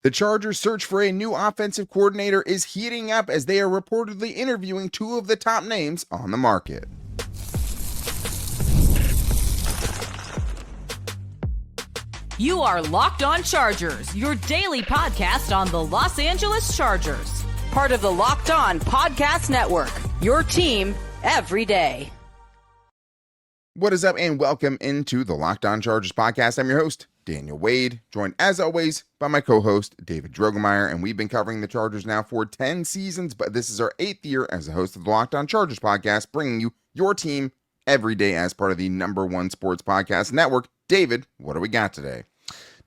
The Chargers' search for a new offensive coordinator is heating up as they are reportedly interviewing two of the top names on the market. You are Locked On Chargers, your daily podcast on the Los Angeles Chargers. Part of the Locked On Podcast Network, your team every day. What is up, and welcome into the Locked On Chargers podcast. I'm your host, Daniel Wade, joined as always by my co-host, David Droegemeier, and we've been covering the Chargers now for 10 seasons, but this is our 8th year as the host of the Locked On Chargers podcast, bringing you your team every day as part of the #1 sports podcast network. David, what do we got today?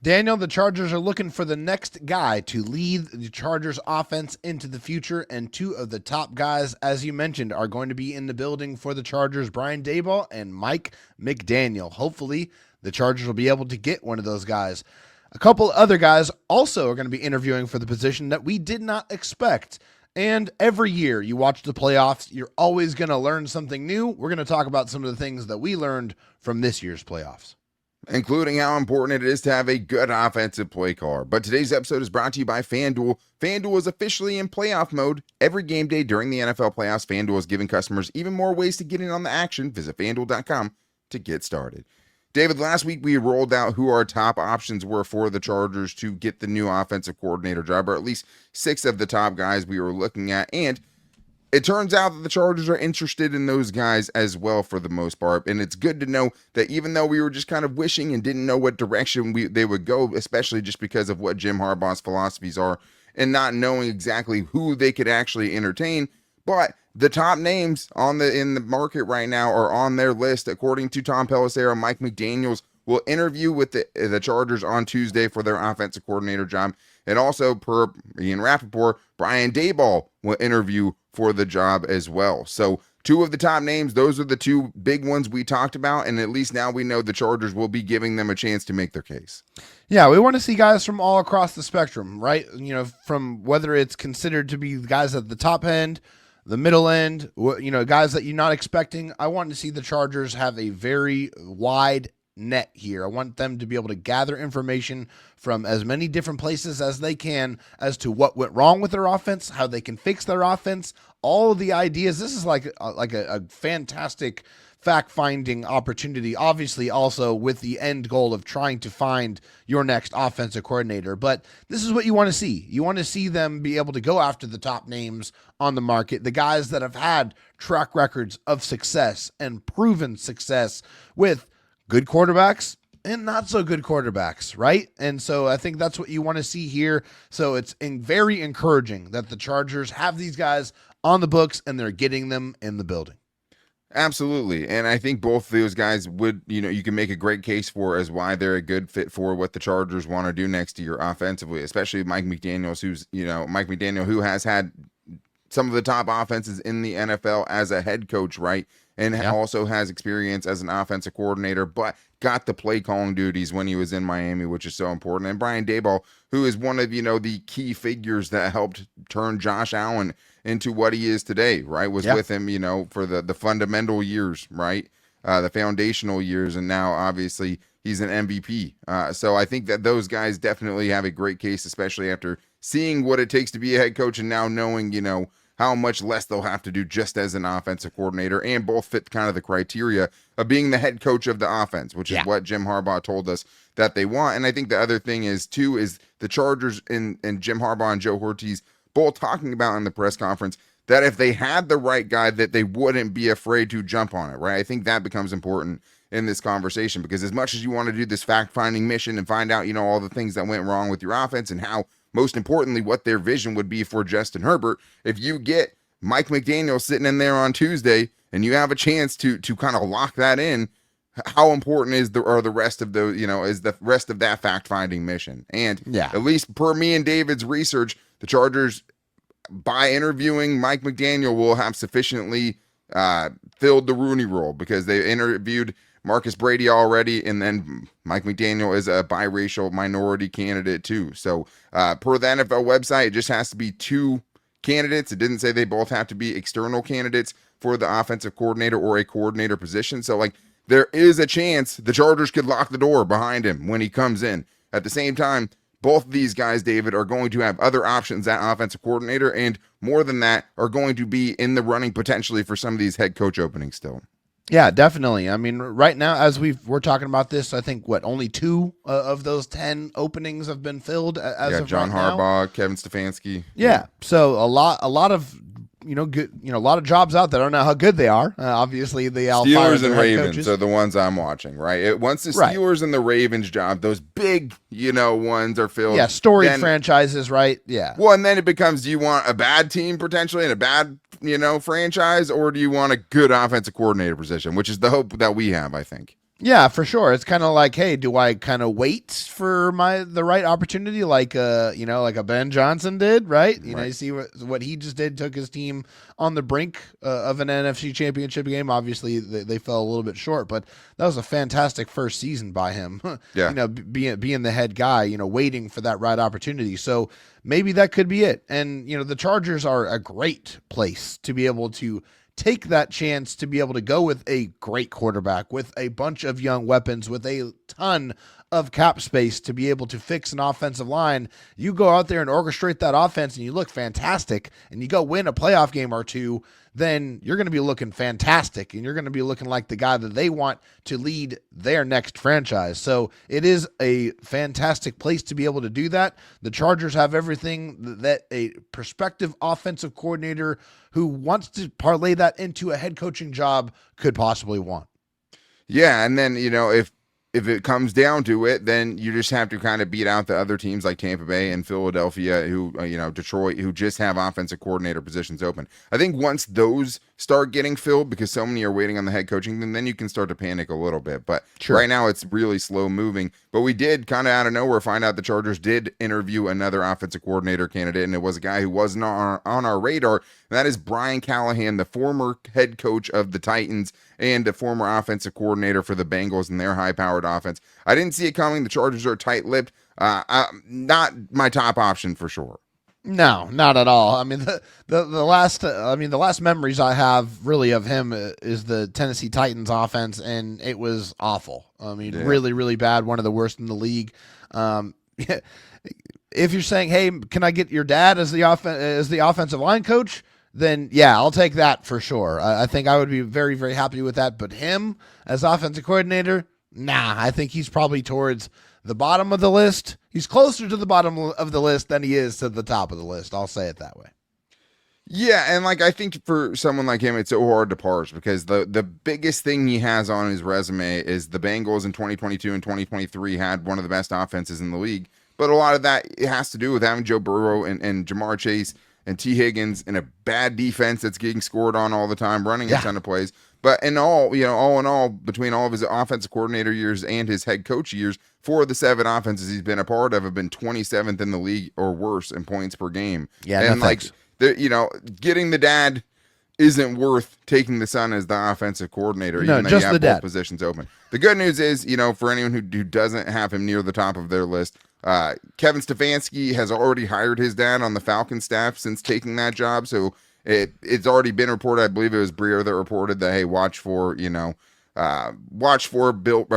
Daniel, the Chargers are looking for the next guy to lead the Chargers offense into the future, and two of the top guys, as you mentioned, are going to be in the building for the Chargers, Brian Daboll and Mike McDaniel. Hopefully, the Chargers will be able to get one of those guys. A couple other guys also are going to be interviewing for the position that we did not expect. And every year you watch the playoffs, you're always going to learn something new. We're going to talk about some of the things that we learned from this year's playoffs, including how important it is to have a good offensive play caller. But today's episode is brought to you by FanDuel. FanDuel is officially in playoff mode. Every game day during the NFL playoffs, FanDuel is giving customers even more ways to get in on the action. Visit FanDuel.com to get started. David, last week we rolled out who our top options were for the Chargers to get the new offensive coordinator job, or at least 6 of the top guys we were looking at. And it turns out that the Chargers are interested in those guys as well for the most part. And it's good to know that even though we were just kind of wishing and didn't know what direction they would go, especially just because of what Jim Harbaugh's philosophies are and not knowing exactly who they could actually entertain, but the top names in the market right now are on their list. According to Tom Pelissero, Mike McDaniel will interview with the Chargers on Tuesday for their offensive coordinator job. And also, per Ian Rapoport, Brian Daboll will interview for the job as well. So 2 of the top names, those are the 2 big ones we talked about. And at least now we know the Chargers will be giving them a chance to make their case. Yeah, we want to see guys from all across the spectrum, right? You know, from whether it's considered to be guys at the top end, the middle end, you know, guys that you're not expecting. I want to see the Chargers have a very wide net here. I want them to be able to gather information from as many different places as they can as to what went wrong with their offense, how they can fix their offense, all of the ideas. This is like a fantastic fact-finding opportunity, obviously also with the end goal of trying to find your next offensive coordinator. But this is what you want to see. You want to see them be able to go after the top names on the market, the guys that have had track records of success and proven success with good quarterbacks and not so good quarterbacks, right? And so I think that's what you want to see here. So it's very encouraging that the Chargers have these guys on the books and they're getting them in the building. Absolutely. And I think both of those guys would, you can make a great case for as why they're a good fit for what the Chargers want to do next year offensively, especially Mike McDaniel, who has had some of the top offenses in the NFL as a head coach, right? And also has experience as an offensive coordinator, but got the play calling duties when he was in Miami, which is so important. And Brian Daboll, who is one of, the key figures that helped turn Josh Allen into what he is today, right? Was with him, for the fundamental years, right? The foundational years. And now obviously he's an MVP. So I think that those guys definitely have a great case, especially after seeing what it takes to be a head coach and now knowing, how much less they'll have to do just as an offensive coordinator, and both fit kind of the criteria of being the head coach of the offense, which is what Jim Harbaugh told us that they want. And I think the other thing is the Chargers and Jim Harbaugh and Joe Hortiz both talking about in the press conference that if they had the right guy, that they wouldn't be afraid to jump on it, right? I think that becomes important in this conversation, because as much as you want to do this fact-finding mission and find out, all the things that went wrong with your offense and how, most importantly, what their vision would be for Justin Herbert, if you get Mike McDaniel sitting in there on Tuesday and you have a chance to kind of lock that in, how important is the rest of the rest of that fact-finding mission? And at least per me and David's research, the Chargers, by interviewing Mike McDaniel, will have sufficiently filled the Rooney Rule, because they interviewed Marcus Brady already, and then Mike McDaniel is a biracial minority candidate too. So per the NFL website, it just has to be 2 candidates. It didn't say they both have to be external candidates for the offensive coordinator or a coordinator position. So there is a chance the Chargers could lock the door behind him when he comes in. At the same time, both of these guys, David, are going to have other options at offensive coordinator, and more than that, are going to be in the running potentially for some of these head coach openings still. Yeah, definitely. I mean, right now, as we're talking about this, I think only 2 of those 10 openings have been filled as of John right Harbaugh, now. Kevin Stefanski. Yeah, so a lot of good, a lot of jobs out there. I don't know how good they are. Obviously, the Steelers and Ravens coaches are the ones I'm watching, right? Once the Steelers and the Ravens job, those big, ones are filled. Yeah, storied franchises, right? Yeah. Well, and then it becomes, do you want a bad team potentially and a bad, franchise, or do you want a good offensive coordinator position, which is the hope that we have, I think. Yeah, for sure. It's kind of like, hey, do I kind of wait for the right opportunity, like like a Ben Johnson did, right? You see what he just did, took his team on the brink of an NFC Championship game. Obviously, they fell a little bit short, but that was a fantastic first season by him. Yeah, being the head guy, waiting for that right opportunity. So maybe that could be it. And the Chargers are a great place to be able to take that chance to be able to go with a great quarterback, with a bunch of young weapons, with a ton of cap space to be able to fix an offensive line. You go out there and orchestrate that offense and you look fantastic and you go win a playoff game or two, then you're going to be looking fantastic and you're going to be looking like the guy that they want to lead their next franchise. So it is a fantastic place to be able to do that. The Chargers have everything that a prospective offensive coordinator who wants to parlay that into a head coaching job could possibly want. Yeah, and then, if it comes down to it, then you just have to kind of beat out the other teams like Tampa Bay and Philadelphia, who, Detroit, who just have offensive coordinator positions open. I think once those start getting filled, because so many are waiting on the head coaching, then you can start to panic a little bit. But Right now it's really slow moving. But we did kind of out of nowhere find out the Chargers did interview another offensive coordinator candidate, and it was a guy who wasn't on our radar. And that is Brian Callahan, the former head coach of the Titans and a former offensive coordinator for the Bengals and their high-powered offense. I didn't see it coming. The Chargers are tight-lipped. Not my top option for sure. No, not at all. I mean, the last memories I have really of him is the Tennessee Titans offense, and it was awful. I mean, really, really bad. One of the worst in the league. If you're saying, hey, can I get your dad as the offensive line coach? Then yeah, I'll take that for sure. I think I would be very, very happy with that. But him as offensive coordinator, nah, I think he's probably towards the bottom of the list. He's closer to the bottom of the list than he is to the top of the list. I'll say it that way. Yeah, and I think for someone like him, it's so hard to parse because the biggest thing he has on his resume is the Bengals in 2022 and 2023 had one of the best offenses in the league. But a lot of that has to do with having Joe Burrow and Jamar Chase and T. Higgins in a bad defense that's getting scored on all the time, running a ton of plays. But all in all, between all of his offensive coordinator years and his head coach years, 4 of the 7 offenses he's been a part of have been 27th in the league or worse in points per game. Yeah, and getting the dad isn't worth taking the son as the offensive coordinator, no, even though just you have the both dad. Positions open. The good news is, for anyone who doesn't have him near the top of their list, Kevin Stefanski has already hired his dad on the Falcons staff since taking that job. So it's already been reported. I believe it was Breer that reported that, hey, watch for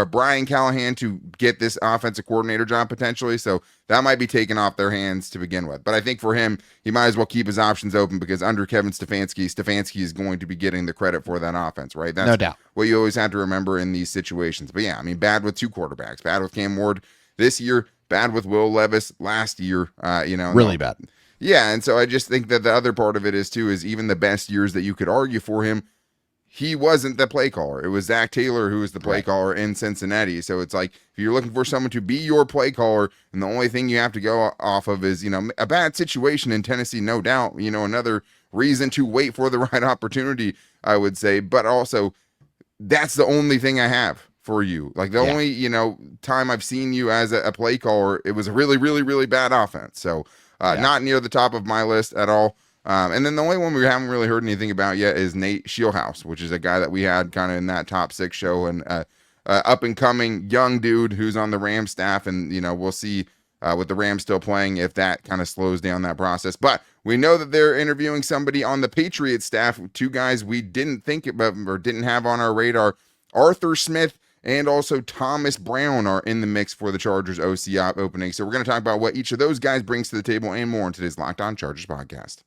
Brian Callahan to get this offensive coordinator job potentially. So that might be taken off their hands to begin with. But I think for him, he might as well keep his options open because under Kevin Stefanski is going to be getting the credit for that offense, right? That's no doubt what you always have to remember in these situations. But yeah, I mean, bad with 2 quarterbacks, bad with Cam Ward this year, bad with Will Levis last year, really bad. Yeah, and so I just think that the other part of it is even the best years that you could argue for him, he wasn't the play caller. It was Zach Taylor who was the play caller in Cincinnati. So it's like, if you're looking for someone to be your play caller, and the only thing you have to go off of is, a bad situation in Tennessee, no doubt, another reason to wait for the right opportunity, I would say. But also, that's the only thing I have for you. Like the only, time I've seen you as a play caller, it was a really, really, really bad offense. So not near the top of my list at all. And then the only one we haven't really heard anything about yet is Nate Shieldhouse, which is a guy that we had kind of in that top 6 show, and up and coming young dude who's on the Rams staff. And, we'll see with the Rams still playing if that kind of slows down that process. But we know that they're interviewing somebody on the Patriots staff, 2 guys we didn't think about or didn't have on our radar, Arthur Smith and also Thomas Brown are in the mix for the Chargers OC opening. So we're going to talk about what each of those guys brings to the table and more in today's Locked On Chargers podcast.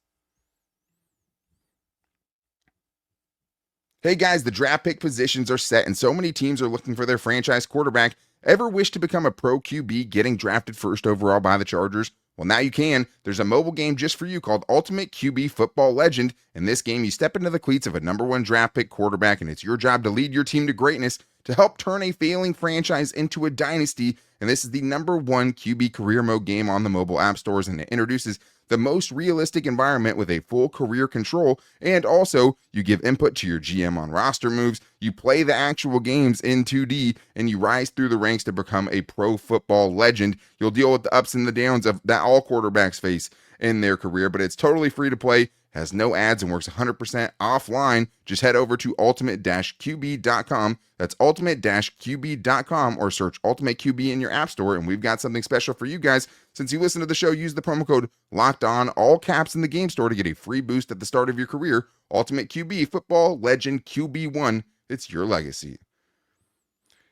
Hey guys, the draft pick positions are set and so many teams are looking for their franchise quarterback. Ever wish to become a pro QB getting drafted first overall by the Chargers? Well, now you can. There's a mobile game just for you called Ultimate QB Football Legend. In this game, you step into the cleats of a number one draft pick quarterback, and it's your job to lead your team to greatness to help turn a failing franchise into a dynasty. And this is the number one QB career mode game on the mobile app stores, and it introduces the most realistic environment with a full career control. And also, you give input to your GM on roster moves. You play the actual games in 2D, and you rise through the ranks to become a pro football legend. You'll deal with the ups and the downs of that all quarterbacks face in their career, but it's totally free to play, has no ads, and works 100% offline. Just head over to ultimate-qb.com. That's ultimate-qb.com, or search Ultimate QB in your app store, and we've got something special for you guys. Since you listen to the show, use the promo code LOCKEDON, all caps in the game store, to get a free boost at the start of your career. Ultimate QB, Football Legend QB1. It's your legacy.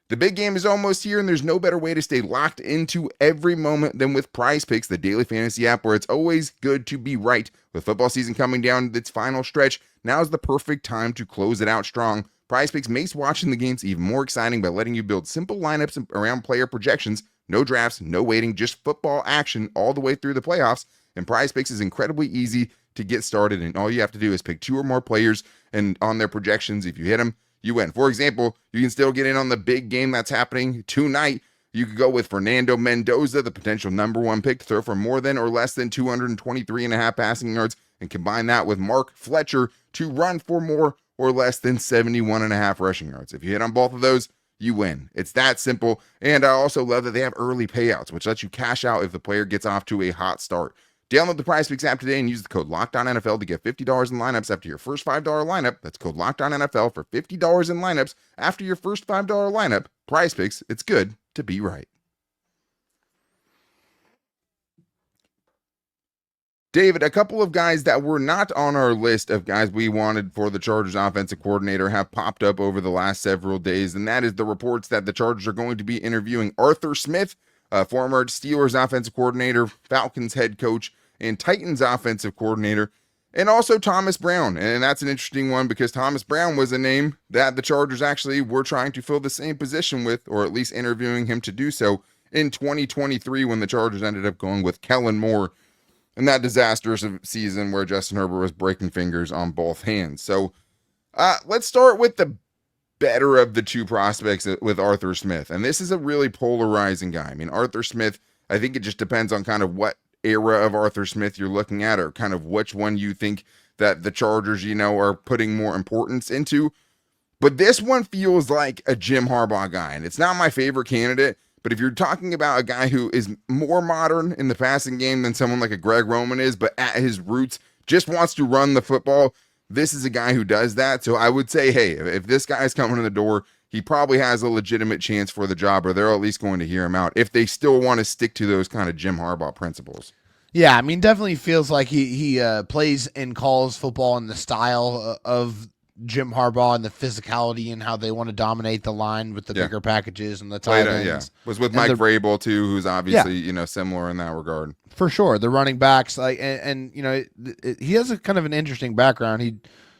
The big game is almost here, and there's no better way to stay locked into every moment than with Prize Picks, the daily fantasy app where it's always good to be right. With football season coming down its final stretch, now's the perfect time to close it out strong. Prize Picks makes watching the games even more exciting by letting you build simple lineups around player projections. No drafts, no waiting, just football action all the way through the playoffs. And Prize Picks is incredibly easy to get started, and all you have to do is pick two or more players and on their projections. If you hit them, you win. For example, you can still get in on the big game that's happening tonight. You could go with Fernando Mendoza, the potential number one pick, to throw for more than or less than 223.5 passing yards, and combine that with Mark Fletcher to run for more or less than 71.5 rushing yards. If you hit on both of those, you win. It's that simple. And I also love that they have early payouts, which lets you cash out if the player gets off to a hot start. Download the Prize Picks app today and use the code LOCKEDONNFL to get $50 in lineups after your first $5 lineup. That's code LOCKEDONNFL for $50 in lineups after your first $5 lineup. Prize Picks, it's good to be right. David, a couple of guys that were not on our list of guys we wanted for the Chargers offensive coordinator have popped up over the last several days, and that is the reports that the Chargers are going to be interviewing Arthur Smith, former Steelers offensive coordinator, Falcons head coach, and Titans offensive coordinator, and also Thomas Brown. And that's an interesting one because Thomas Brown was a name that the Chargers actually were trying to fill the same position with, or at least interviewing him to do so in 2023 when the Chargers ended up going with Kellen Moore in that disastrous season where Justin Herbert was breaking fingers on both hands. So let's start with the better of the two prospects with Arthur Smith. And this is a really polarizing guy. I mean, Arthur Smith, I think it just depends on kind of what era of Arthur Smith you're looking at, or kind of which one you think that the Chargers, are putting more importance into. But this one feels like a Jim Harbaugh guy, and it's not my favorite candidate. But if you're talking about a guy who is more modern in the passing game than someone like a Greg Roman is, but at his roots just wants to run the football, this is a guy who does that. So I would say, hey, if this guy's coming in the door, he probably has a legitimate chance for the job, or they're at least going to hear him out if they still want to stick to those kind of Jim Harbaugh principles. Yeah, I mean, definitely feels like he plays and calls football in the style of Jim Harbaugh and the physicality and how they want to dominate the line with the bigger packages and the tight ends. Yeah, was with Mike Vrabel too, who's obviously similar in that regard. For sure, the running backs, like, and he has a kind of an interesting background. He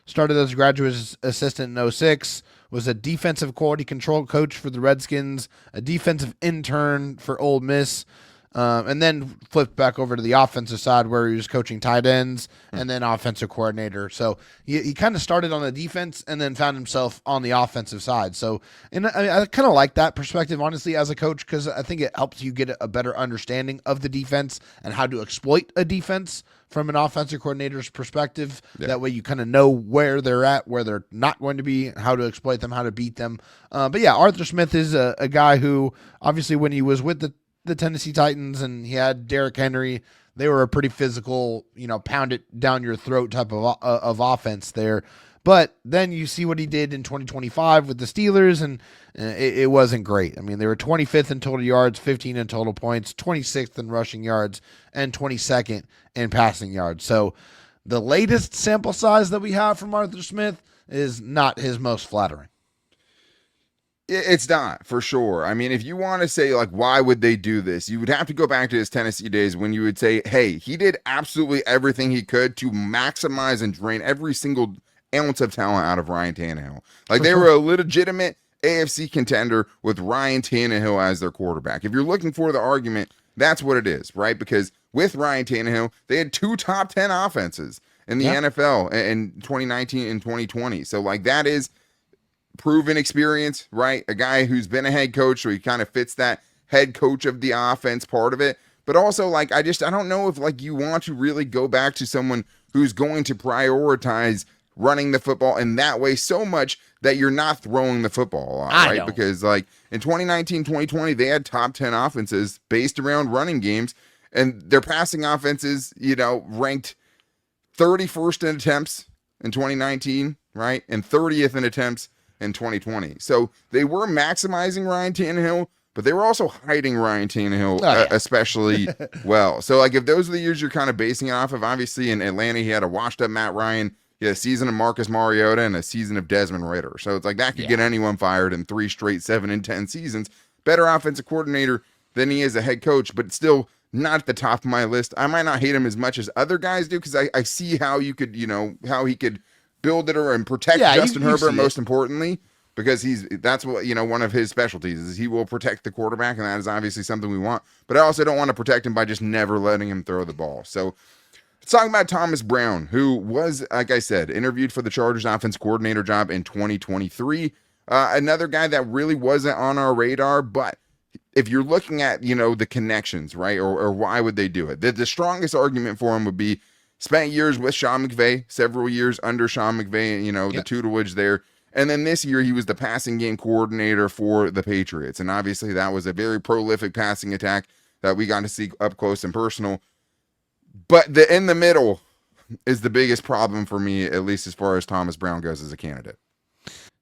started as a graduate assistant in 2006, was a defensive quality control coach for the Redskins, a defensive intern for Ole Miss, and then flipped back over to the offensive side where he was coaching tight ends and then offensive coordinator. So he kind of started on the defense and then found himself on the offensive side. So, and I kind of like that perspective, honestly, as a coach, because I think it helps you get a better understanding of the defense and how to exploit a defense from an offensive coordinator's perspective. Yeah. That way you kind of know where they're at, where they're not going to be, how to exploit them, how to beat them. But yeah, Arthur Smith is a guy who obviously when he was with the Tennessee Titans and he had Derrick Henry, they were a pretty physical, pound it down your throat type of offense there. But then you see what he did in 2025 with the Steelers, and it wasn't great. I mean, they were 25th in total yards, 15 in total points, 26th in rushing yards, and 22nd in passing yards. So the latest sample size that we have from Arthur Smith is not his most flattering. It's not, for sure. I mean, if you want to say, like, why would they do this? You would have to go back to his Tennessee days when you would say, hey, he did absolutely everything he could to maximize and drain every single ounce of talent out of Ryan Tannehill. Like, they were a legitimate AFC contender with Ryan Tannehill as their quarterback. If you're looking for the argument, that's what it is, right? Because with Ryan Tannehill, they had 2 top 10 offenses in the NFL in 2019 and 2020. So, like, that is proven experience, right? A guy who's been a head coach, so he kind of fits that head coach of the offense part of it. But also, like, I don't know if, like, you want to really go back to someone who's going to prioritize running the football in that way so much that you're not throwing the football a lot, right? Because, like, in 2019, 2020, they had top 10 offenses based around running games, and their passing offenses, ranked 31st in attempts in 2019, right? And 30th in attempts in 2020. So they were maximizing Ryan Tannehill, but they were also hiding Ryan Tannehill especially well. So, like, if those are the years you're kind of basing it off of, obviously in Atlanta, he had a washed up Matt Ryan, he had a season of Marcus Mariota, and a season of Desmond Ridder. So it's like that could get anyone fired in 3 straight 7-10 seasons. Better offensive coordinator than he is a head coach, but still not at the top of my list. I might not hate him as much as other guys do because I see how you could, how he could build it and protect Justin Herbert most importantly, because that's what, one of his specialties is he will protect the quarterback, and that is obviously something we want. But I also don't want to protect him by just never letting him throw the ball. So let's talk about Thomas Brown, who was, like I said, interviewed for the Chargers offense coordinator job in 2023. Another guy that really wasn't on our radar, but if you're looking at, the connections, right, or why would they do it? The strongest argument for him would be spent years with Sean McVay, several years under Sean McVay, the tutelage there. And then this year he was the passing game coordinator for the Patriots. And obviously that was a very prolific passing attack that we got to see up close and personal. But in the middle is the biggest problem for me, at least as far as Thomas Brown goes as a candidate.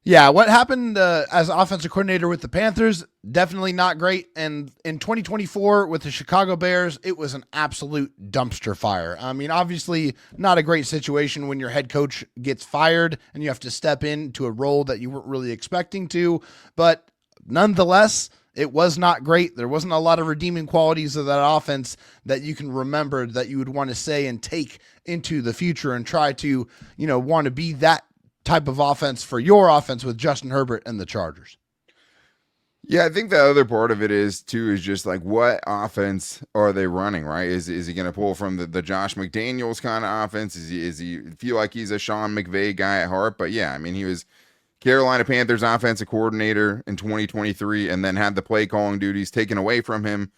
Yeah, what happened as offensive coordinator with the Panthers, definitely not great. And in 2024 with the Chicago Bears, it was an absolute dumpster fire. I mean, obviously not a great situation when your head coach gets fired and you have to step into a role that you weren't really expecting to. But nonetheless, it was not great. There wasn't a lot of redeeming qualities of that offense that you can remember that you would want to say and take into the future and try to, want to be that type of offense for your offense with Justin Herbert and the Chargers. Yeah, I think the other part of it is just like what offense are they running, right? Is he going to pull from the Josh McDaniels kind of offense? Is he feel like he's a Sean McVay guy at heart? But yeah, I mean, he was Carolina Panthers offensive coordinator in 2023 and then had the play calling duties taken away from him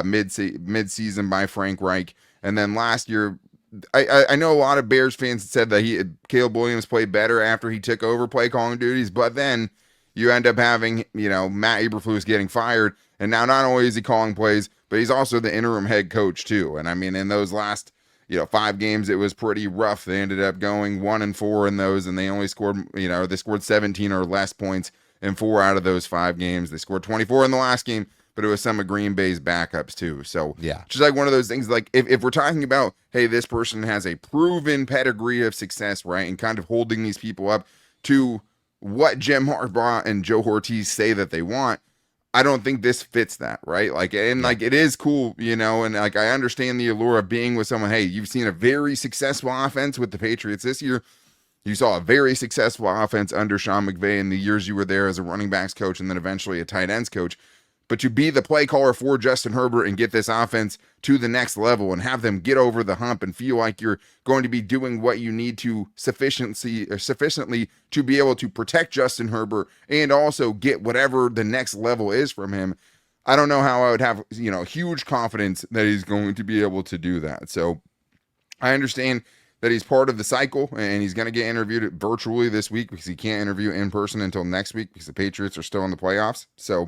mid-season by Frank Reich. And then last year, I know a lot of Bears fans said that Caleb Williams played better after he took over play calling duties, but then you end up having, Matt Eberflus getting fired, and now not only is he calling plays, but he's also the interim head coach too. And I mean, in those last, 5 games, it was pretty rough. They ended up going 1-4 in those, and they only scored, they scored 17 or less points in 4 out of those 5 games. They scored 24 in the last game, but it was some of Green Bay's backups too. So yeah, just like one of those things, like if we're talking about, hey, this person has a proven pedigree of success, right, and kind of holding these people up to what Jim Harbaugh and Joe Ortiz say that they want, I don't think this fits that, right? Like, and like, it is cool, and like, I understand the allure of being with someone. Hey, you've seen a very successful offense with the Patriots this year. You saw a very successful offense under Sean McVay in the years you were there as a running backs coach and then eventually a tight ends coach. But to be the play caller for Justin Herbert and get this offense to the next level and have them get over the hump and feel like you're going to be doing what you need to sufficiently to be able to protect Justin Herbert and also get whatever the next level is from him, I don't know how I would have, huge confidence that he's going to be able to do that. So I understand that he's part of the cycle and he's going to get interviewed virtually this week because he can't interview in person until next week because the Patriots are still in the playoffs. So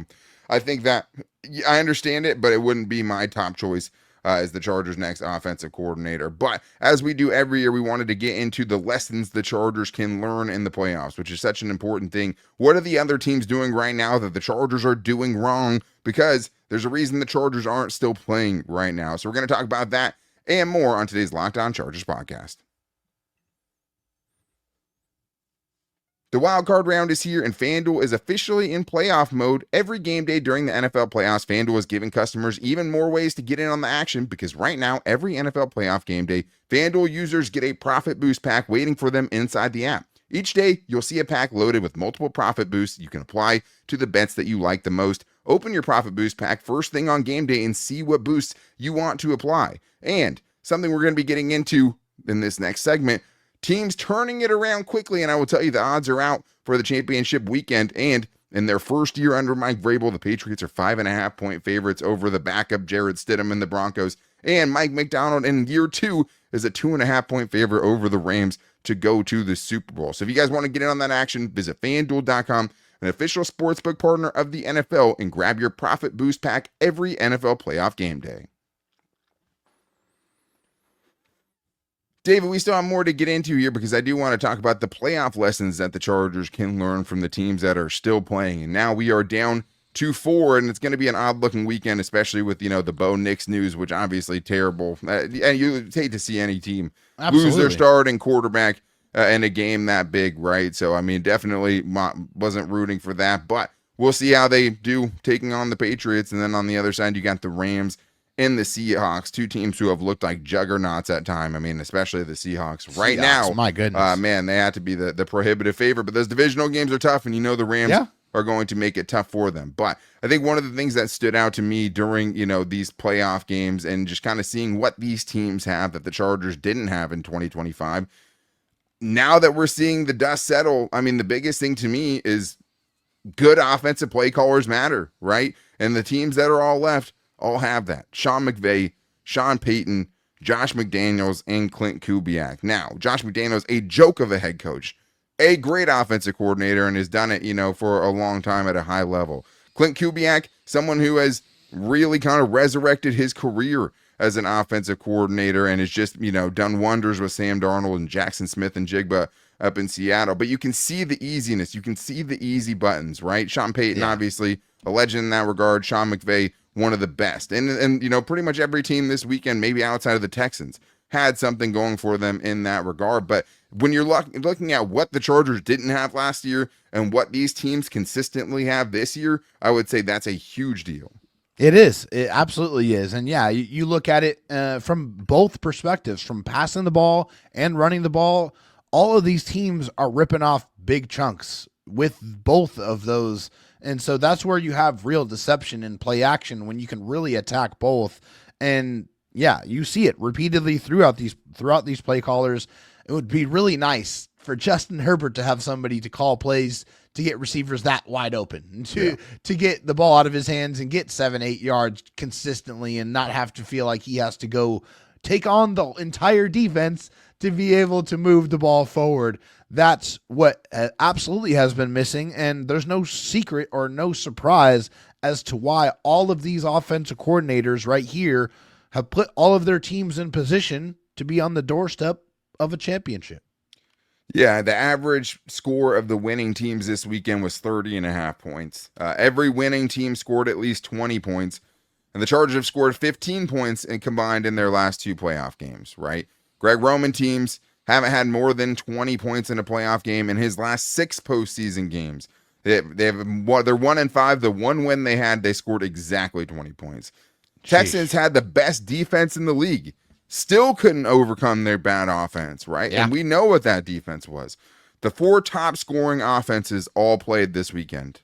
I think that I understand it, but it wouldn't be my top choice as the Chargers' next offensive coordinator. But as we do every year, we wanted to get into the lessons the Chargers can learn in the playoffs, which is such an important thing. What are the other teams doing right now that the Chargers are doing wrong? Because there's a reason the Chargers aren't still playing right now. So we're going to talk about that and more on today's Locked On Chargers podcast. The wild card round is here, and FanDuel is officially in playoff mode. Every game day during the NFL playoffs, FanDuel is giving customers even more ways to get in on the action, because right now, every NFL playoff game day, FanDuel users get a profit boost pack waiting for them inside the app. Each day, you'll see a pack loaded with multiple profit boosts you can apply to the bets that you like the most. Open your profit boost pack first thing on game day and see what boosts you want to apply. And something we're going to be getting into in this next segment, teams turning it around quickly, and I will tell you the odds are out for the championship weekend. And in their first year under Mike Vrabel, the Patriots are 5.5-point favorites over the backup Jarrett Stidham and the Broncos. And Mike McDaniel in year 2 is a 2.5-point favorite over the Rams to go to the Super Bowl. So if you guys want to get in on that action, visit FanDuel.com, an official sportsbook partner of the NFL, and grab your profit boost pack every NFL playoff game day. David, we still have more to get into here, because I do want to talk about the playoff lessons that the Chargers can learn from the teams that are still playing. And now we are down to 4, and it's going to be an odd-looking weekend, especially with, the Bo Nix news, which obviously terrible. And you hate to see any team lose their starting quarterback in a game that big, right? So, I mean, definitely wasn't rooting for that. But we'll see how they do taking on the Patriots. And then on the other side, you got the Rams and the Seahawks, two teams who have looked like juggernauts at time. I mean, especially the Seahawks. Right now, my goodness, man, they have to be the prohibitive favorite. But those divisional games are tough, and the Rams are going to make it tough for them. But I think one of the things that stood out to me during, these playoff games, and just kind of seeing what these teams have that the Chargers didn't have in 2025, now that we're seeing the dust settle, I mean, the biggest thing to me is good offensive play callers matter, right? And the teams that are all left all have that. Sean McVay, Sean Payton, Josh McDaniels, and Clint Kubiak. Now, Josh McDaniels, a joke of a head coach, a great offensive coordinator, and has done it, for a long time at a high level. Clint Kubiak, someone who has really kind of resurrected his career as an offensive coordinator and has just, done wonders with Sam Darnold and Jackson Smith and Jigba up in Seattle. But you can see the easiness. You can see the easy buttons, right? Sean Payton, obviously, a legend in that regard. Sean McVay, one of the best. And pretty much every team this weekend, maybe outside of the Texans, had something going for them in that regard. But when you're looking at what the Chargers didn't have last year and what these teams consistently have this year, I would say that's a huge deal. It is. It absolutely is. And yeah, you look at it from both perspectives, from passing the ball and running the ball. All of these teams are ripping off big chunks with both of those. And so that's where you have real deception in play action, when you can really attack both. And yeah, you see it repeatedly throughout these play callers. It would be really nice for Justin Herbert to have somebody to call plays to get receivers that wide open, to get the ball out of his hands and get 7-8 yards consistently, and not have to feel like he has to go take on the entire defense to be able to move the ball forward. That's what absolutely has been missing, and there's no secret or no surprise as to why all of these offensive coordinators right here have put all of their teams in position to be on the doorstep of a championship. Yeah, the average score of the winning teams this weekend was 30.5 points. Every winning team scored at least 20 points, and the Chargers have scored 15 points and combined in their last 2 playoff games, right? Greg Roman teams haven't had more than 20 points in a playoff game in his last 6 postseason games. They're 1-5. The one win they had, they scored exactly 20 points. Jeez. Texans had the best defense in the league. Still couldn't overcome their bad offense, right? Yeah. And we know what that defense was. The 4 top scoring offenses all played this weekend.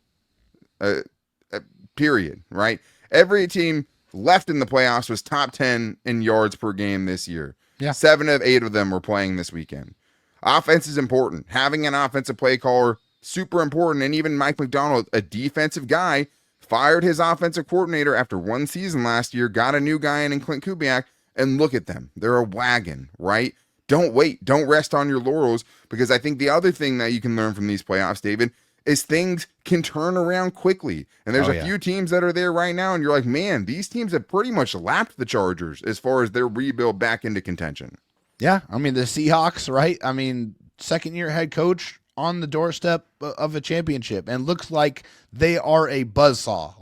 Period, right? Every team left in the playoffs was top 10 in yards per game this year. Yeah. 7 of 8 of them were playing this weekend. Offense is important. Having an offensive play caller, super important. And even Mike McDaniel, a defensive guy, fired his offensive coordinator after 1 season last year, got a new guy in Clint Kubiak. And look at them. They're a wagon, right? Don't wait. Don't rest on your laurels, because I think the other thing that you can learn from these playoffs, David, is things can turn around quickly. And there's a few teams that are there right now, and you're like, man, these teams have pretty much lapped the Chargers as far as their rebuild back into contention. Yeah, I mean, the Seahawks, right? I mean, second-year head coach on the doorstep of a championship, and looks like they are a buzzsaw.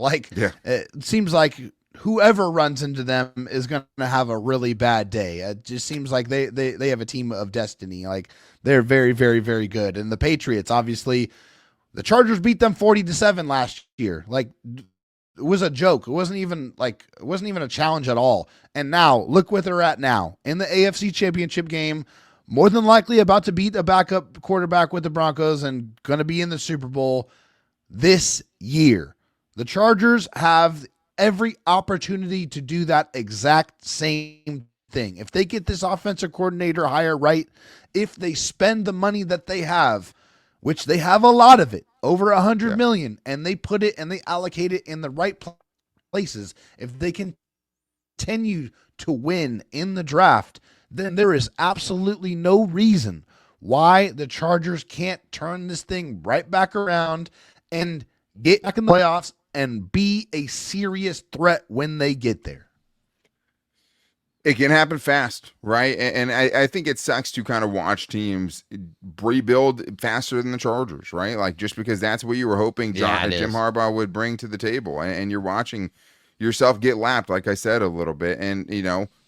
It seems like whoever runs into them is going to have a really bad day. It just seems like they have a team of destiny. Like, they're very, very, very good. And the Patriots, obviously, the Chargers beat them 40-7 last year. Like, it was a joke. It wasn't even a challenge at all. And now look where they're at now in the AFC Championship game, more than likely about to beat a backup quarterback with the Broncos and going to be in the Super Bowl this year. The Chargers have every opportunity to do that exact same thing. If they get this offensive coordinator hire right, if they spend the money that they have, which they have a lot of it, over $100 million, and they put it and they allocate it in the right places, if they continue to win in the draft, then there is absolutely no reason why the Chargers can't turn this thing right back around and get back in the playoffs and be a serious threat when they get there. It can happen fast, right? And I think it sucks to kind of watch teams rebuild faster than the Chargers, right? Like, just because that's what you were hoping Jim Harbaugh would bring to the table. And you're watching yourself get lapped, like I said, a little bit. And,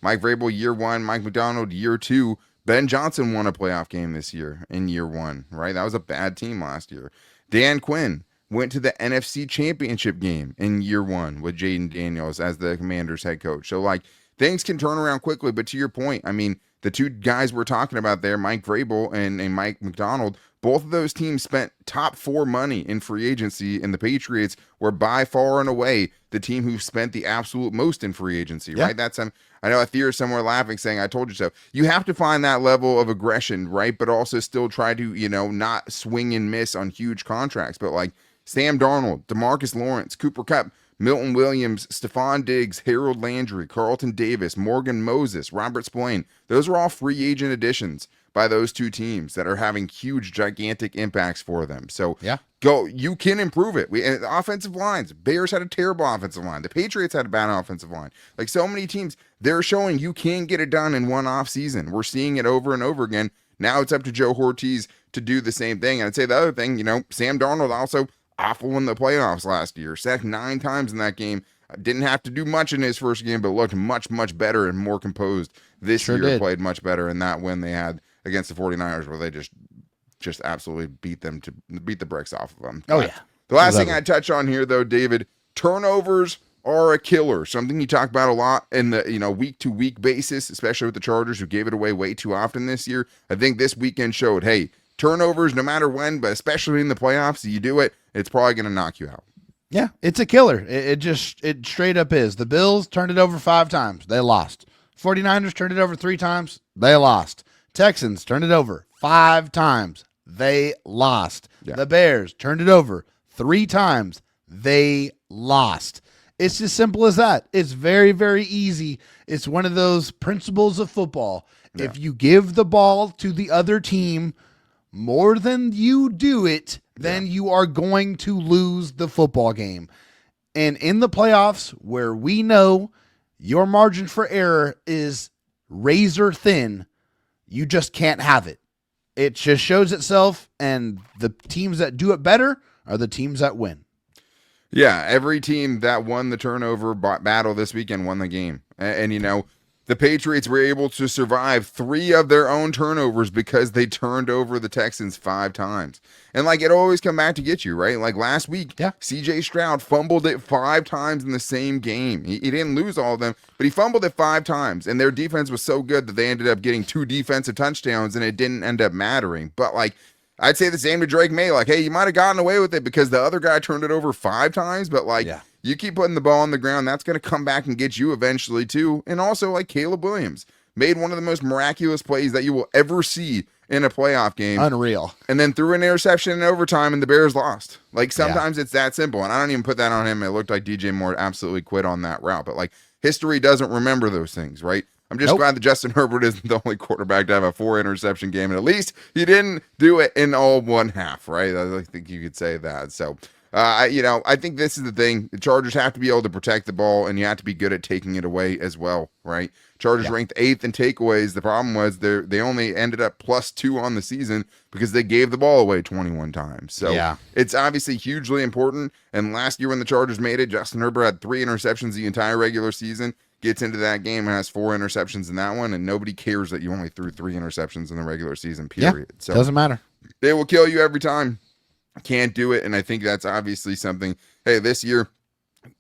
Mike Vrabel year 1, Mike McDonald year 2, Ben Johnson won a playoff game this year in year 1, right? That was a bad team last year. Dan Quinn went to the NFC Championship game in year 1 with Jaden Daniels as the Commanders head coach. So, like, things can turn around quickly, but to your point, I mean, the two guys we're talking about there, Mike Vrabel and Mike McDonald, both of those teams spent top 4 money in free agency, and the Patriots were by far and away the team who spent the absolute most in free agency, right? That's I know Athir somewhere laughing saying, I told you so. You have to find that level of aggression, right? But also still try to, not swing and miss on huge contracts. But like Sam Darnold, DeMarcus Lawrence, Cooper Kupp, Milton Williams, Stephon Diggs, Harold Landry, Carlton Davis, Morgan Moses, Robert Spillane. Those are all free agent additions by those two teams that are having huge, gigantic impacts for them. So you can improve it. And the offensive lines, Bears had a terrible offensive line. The Patriots had a bad offensive line. Like, so many teams, they're showing you can get it done in one off season. We're seeing it over and over again. Now it's up to Joe Ortiz to do the same thing. And I'd say the other thing, Sam Darnold also awful in the playoffs last year. Sacked 9 times in that game. Didn't have to do much in his first game, but looked much, much better and more composed this year. Played much better in that win they had against the 49ers, where they just absolutely beat the bricks off of them. The last thing I'd touch on here, though, David, turnovers are a killer. Something you talk about a lot in the week-to-week basis, especially with the Chargers, who gave it away way too often this year. I think this weekend showed, hey, turnovers, no matter when, but especially in the playoffs, you do it, it's probably going to knock you out. Yeah, it's a killer. It straight up is. The Bills turned it over 5 times. They lost. 49ers turned it over 3 times. They lost. Texans turned it over 5 times. They lost. The Bears turned it over 3 times. They lost. It's as simple as that. It's very, very easy. It's one of those principles of football. If you give the ball to the other team more than you do it, then you are going to lose the football game. And in the playoffs, where we know your margin for error is razor thin, you just can't have it. It just shows itself, and the teams that do it better are the teams that win. Yeah, every team that won the turnover battle this weekend won the game. And the Patriots were able to survive 3 of their own turnovers because they turned over the Texans 5 times. And like, it always come back to get you, right? Like last week, CJ Stroud fumbled it 5 times in the same game. He didn't lose all of them, but he fumbled it 5 times. And their defense was so good that they ended up getting 2 defensive touchdowns, and it didn't end up mattering. But like, I'd say the same to Drake May. Like, hey, you might have gotten away with it because the other guy turned it over 5 times, but like, you keep putting the ball on the ground, that's going to come back and get you eventually too. And also, like, Caleb Williams made one of the most miraculous plays that you will ever see in a playoff game. Unreal. And then threw an interception in overtime, and the Bears lost. Like, sometimes it's that simple. And I don't even put that on him. It looked like DJ Moore absolutely quit on that route. But like, history doesn't remember those things, right? I'm just glad that Justin Herbert isn't the only quarterback to have a 4 interception game. And at least he didn't do it in all one half, right? I think you could say that. So I think this is the thing. The Chargers have to be able to protect the ball, and you have to be good at taking it away as well, right? Chargers ranked 8th in takeaways. The problem was they only ended up +2 on the season because they gave the ball away 21 times. So it's obviously hugely important. And last year when the Chargers made it, Justin Herbert had 3 interceptions the entire regular season. Gets into that game and has 4 interceptions in that one, and nobody cares that you only threw 3 interceptions in the regular season, period. So doesn't matter. They will kill you every time. Can't do it, and I think that's obviously something. Hey, this year,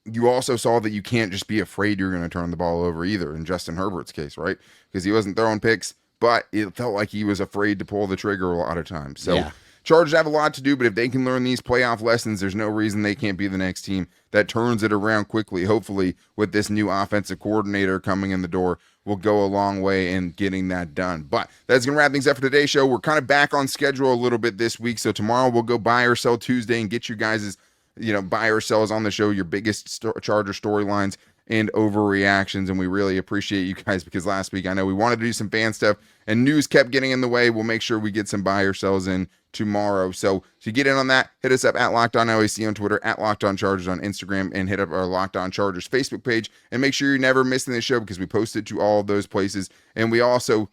you also saw that you can't just be afraid you're going to turn the ball over either in Justin Herbert's case, right? Because he wasn't throwing picks, but it felt like he was afraid to pull the trigger a lot of times. So Chargers have a lot to do, but if they can learn these playoff lessons, there's no reason they can't be the next team that turns it around quickly. Hopefully, with this new offensive coordinator coming in the door, will go a long way in getting that done. But that's going to wrap things up for today's show. We're kind of back on schedule a little bit this week, so tomorrow we'll go buy or sell Tuesday and get you guys' buy or sells on the show, your biggest Charger storylines and overreactions, and we really appreciate you guys because last week I know we wanted to do some fan stuff and news kept getting in the way. We'll make sure we get some buy or sells in tomorrow. So to get in on that, hit us up at Locked On LAC on Twitter, at Locked On Chargers on Instagram, and hit up our Locked On Chargers Facebook page. And make sure you're never missing the show because we post it to all of those places. And we also,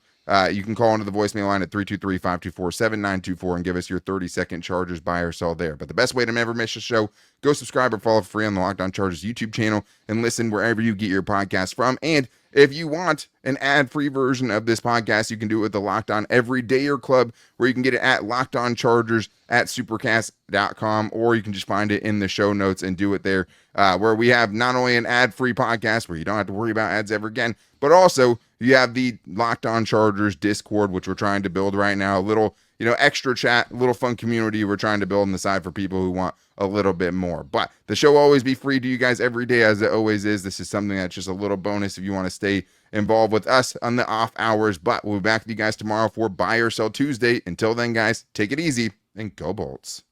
you can call into the voicemail line at 323-524-7924 and give us your 30-second Chargers buy or sell there. But the best way to never miss a show, go subscribe or follow for free on the Locked On Chargers YouTube channel and listen wherever you get your podcast from. And if you want an ad-free version of this podcast, you can do it with the Locked On Everydayer Club, where you can get it at Locked On Chargers at supercast.com, or you can just find it in the show notes and do it there, where we have not only an ad-free podcast where you don't have to worry about ads ever again, but also you have the Locked On Chargers Discord, which we're trying to build right now, a little extra chat, a little fun community we're trying to build on the side for people who want a little bit more. But the show will always be free to you guys every day, as it always is. This is something that's just a little bonus if you want to stay involved with us on the off hours. But we'll be back with you guys tomorrow for Buy or Sell Tuesday. Until then, guys, take it easy and go Bolts.